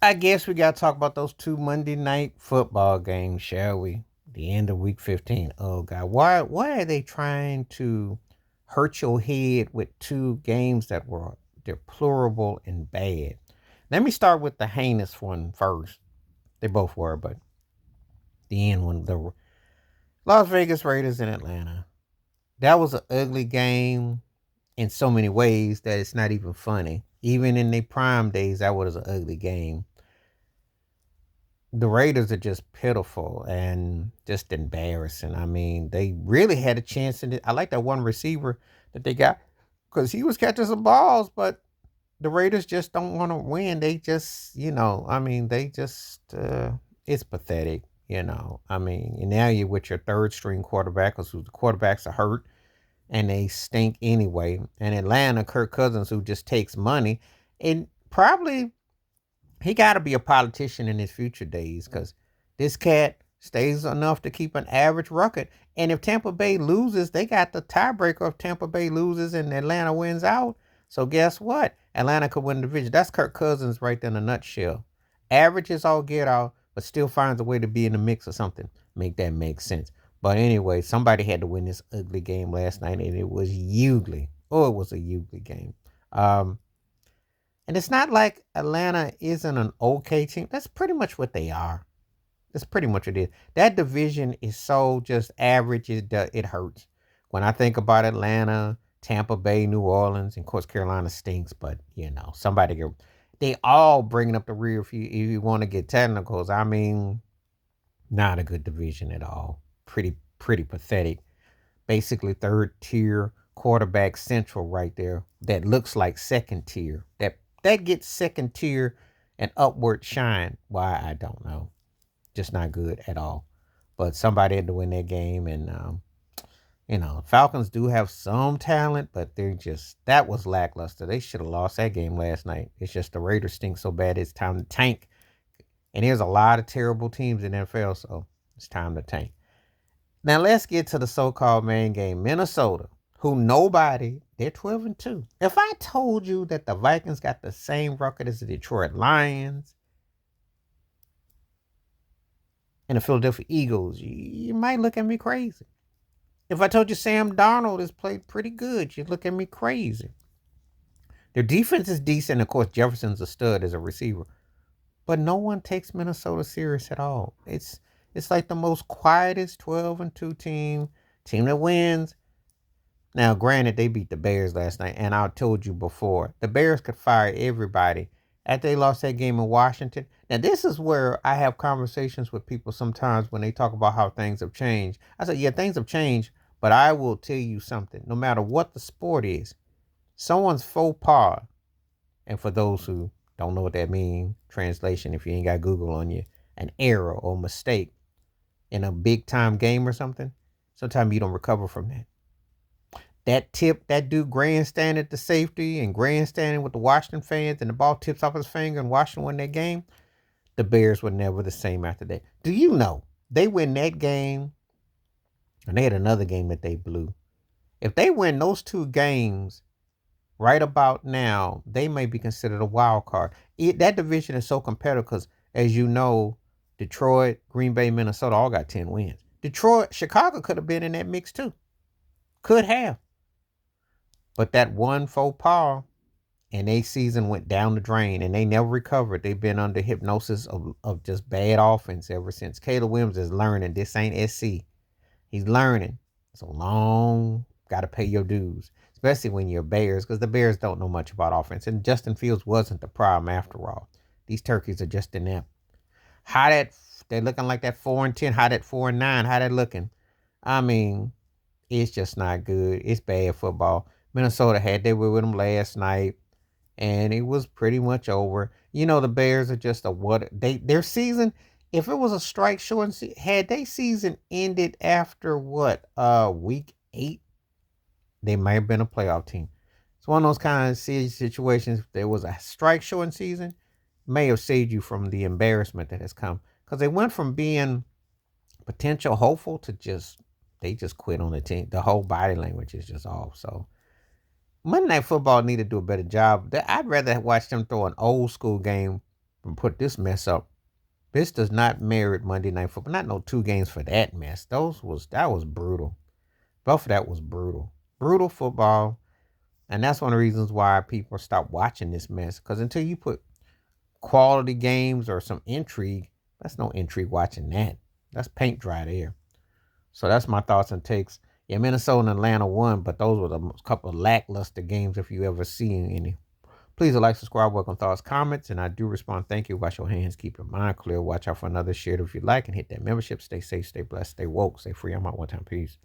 I guess we got to talk about those two Monday night football games, shall we? The end of week 15. Oh, God. Why are they trying to hurt your head with two games that were deplorable and bad? Let me start with the heinous one first. They both were, but the end one, the Las Vegas Raiders in Atlanta. That was an ugly game in so many ways that it's not even funny. Even in their prime days, that was an ugly game. The Raiders are just pitiful and just embarrassing. I mean, they really had a chance in it. I like that one receiver that they got because he was catching some balls, but the Raiders just don't want to win. They just, I mean, it's pathetic, I mean, and now you're with your third string quarterback because the quarterbacks are hurt and they stink anyway. And Atlanta, Kirk Cousins, who just takes money and probably he got to be a politician in his future days because this cat stays enough to keep an average record. And if Tampa Bay loses, they got the tiebreaker if Tampa Bay loses and Atlanta wins out. So guess what? Atlanta could win the division. That's Kirk Cousins right there in a nutshell. Average is all get out, but still finds a way to be in the mix or something. Make that make sense. But anyway, somebody had to win this ugly game last night, and it was ugly. Oh, it was a ugly game. Um, and it's not like Atlanta isn't an okay team. That's pretty much what they are. That's pretty much what it is. That division is so just average. It hurts. When I think about Atlanta, Tampa Bay, New Orleans, and of course Carolina stinks. But somebody they all bringing up the rear if you want to get technicals. I mean, not a good division at all. Pretty pathetic. Basically third tier quarterback central right there. That looks like second tier. That gets second tier and upward shine. Why I don't know. Just not good at all. But somebody had to win that game, and Falcons do have some talent, but that was lackluster. They should have lost that game last night. It's just the Raiders stink so bad. It's time to tank, and there's a lot of terrible teams in the NFL, so it's time to tank. Now let's get to the so-called main game. Minnesota, who nobody, they're 12-2. If I told you that the Vikings got the same record as the Detroit Lions and the Philadelphia Eagles, you might look at me crazy. If I told you Sam Darnold has played pretty good, you'd look at me crazy. Their defense is decent. Of course, Jefferson's a stud as a receiver. But no one takes Minnesota serious at all. It's like the most quietest 12-2 team that wins. Now, granted, they beat the Bears last night, and I told you before, the Bears could fire everybody after they lost that game in Washington. Now, this is where I have conversations with people sometimes when they talk about how things have changed. I say, yeah, things have changed, but I will tell you something. No matter what the sport is, someone's faux pas, and for those who don't know what that means, translation, if you ain't got Google on you, an error or mistake in a big time game or something, sometimes you don't recover from that. That tip, that dude grandstanding the safety and grandstanding with the Washington fans, and the ball tips off his finger and Washington won that game. The Bears were never the same after that. Do you know they win that game, and they had another game that they blew? If they win those two games right about now, they may be considered a wild card. That division is so competitive because, as you know, Detroit, Green Bay, Minnesota all got 10 wins. Chicago could have been in that mix too. Could have. But that one faux pas and their season went down the drain and they never recovered. They've been under hypnosis of just bad offense ever since. Caleb Williams is learning. This ain't SC. He's learning. It's a long, got to pay your dues, especially when you're Bears, because the Bears don't know much about offense. And Justin Fields wasn't the problem after all. These turkeys are just inept. How they're looking like that 4-10, how that 4-9, how that looking? I mean, it's just not good. It's bad football. Minnesota they were with them last night, and it was pretty much over. The Bears are just their season. If it was a strike short, had they season ended after week 8, they might have been a playoff team. It's one of those kind of situations. If there was a strike short season, may have saved you from the embarrassment that has come, because they went from being potential hopeful to they just quit on the team. The whole body language is just off. So Monday Night Football need to do a better job. I'd rather watch them throw an old school game and put this mess up. This does not merit Monday Night Football. Not no 2 games for that mess. That was brutal. Both of that was brutal. Brutal football. And that's one of the reasons why people stop watching this mess. Because until you put quality games or some intrigue, that's no intrigue watching that. That's paint dry there. So that's my thoughts and takes. Yeah, Minnesota and Atlanta won, but those were a couple of lackluster games if you ever seen any. Please like, subscribe, welcome thoughts, comments, and I do respond. Thank you. Wash your hands, keep your mind clear. Watch out for another share if you like, and hit that membership. Stay safe, stay blessed, stay woke, stay free. I'm out one time. Peace.